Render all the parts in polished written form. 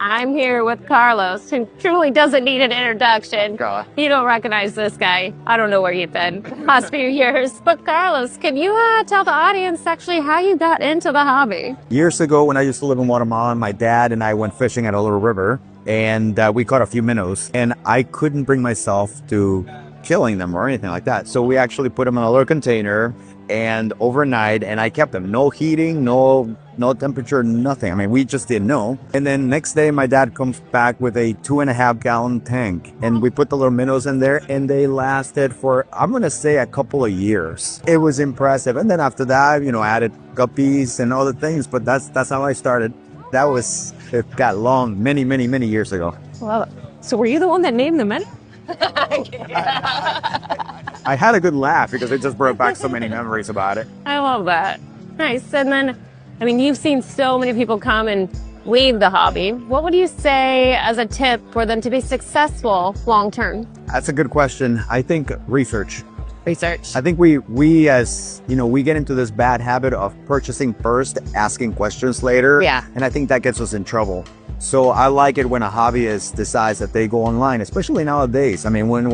I'm here with Carlos, who truly doesn't need an introduction. You don't recognize this guy. I don't know where you've been the last few years. But Carlos, can you tell the audience actually how you got into the hobby? Years ago, when I used to live in Guatemala, my dad and I went fishing at a little river, and we caught a few minnows, and I couldn't bring myself to killing them or anything like that. So we actually put them in a little container and overnight, and I kept them. No heating, no temperature, nothing. I mean, we just didn't know. And then next day, my dad comes back with a 2.5-gallon tank, and we put the little minnows in there, and they lasted for, I'm gonna say, a couple of years. It was impressive. And then after that, added guppies and other things, but that's how I started. It got long, many years ago. Well, so were you the one that named the minnow? I had a good laugh because it just brought back so many memories about it. I love that. Nice. And then, I mean, you've seen so many people come and leave the hobby. What would you say as a tip for them to be successful long term? That's a good question. I think research. Research. I think we as, we get into this bad habit of purchasing first, asking questions later. Yeah. And I think that gets us in trouble. So I like it when a hobbyist decides that they go online, especially nowadays. I mean, when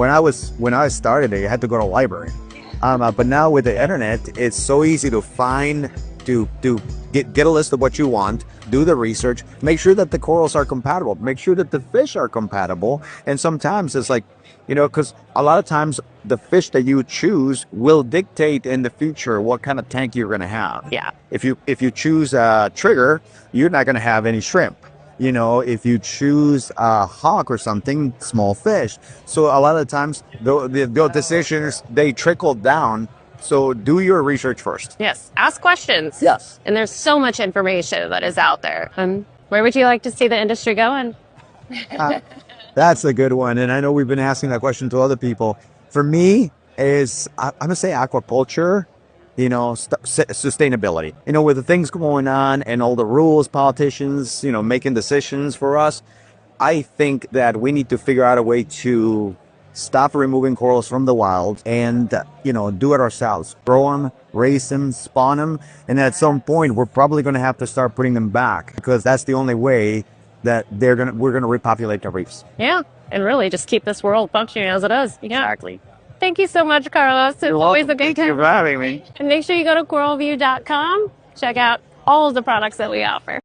I started, you had to go to a library. But now with the internet, it's so easy to find, to get a list of what you want, do the research, make sure that the corals are compatible, make sure that the fish are compatible. And sometimes it's like, because a lot of times the fish that you choose will dictate in the future what kind of tank you're going to have. Yeah. If you choose a trigger, you're not going to have any shrimp. If you choose a hawk or something, small fish. So a lot of times the decisions, they trickle down. So do your research first. Yes. Ask questions. Yes. And there's so much information that is out there. Where would you like to see the industry going? That's a good one. And I know we've been asking that question to other people. For me, I'm going to say aquaculture. Sustainability, with the things going on and all the rules, politicians, making decisions for us. I think that we need to figure out a way to stop removing corals from the wild and, do it ourselves. Grow them, raise them, spawn them. And at some point, we're probably going to have to start putting them back because that's the only way that we're going to repopulate the reefs. Yeah. And really just keep this world functioning as it is. Yeah. Exactly. Thank you so much, Carlos. It's always a good time. Thank you for having me. And make sure you go to coralview.com. Check out all of the products that we offer.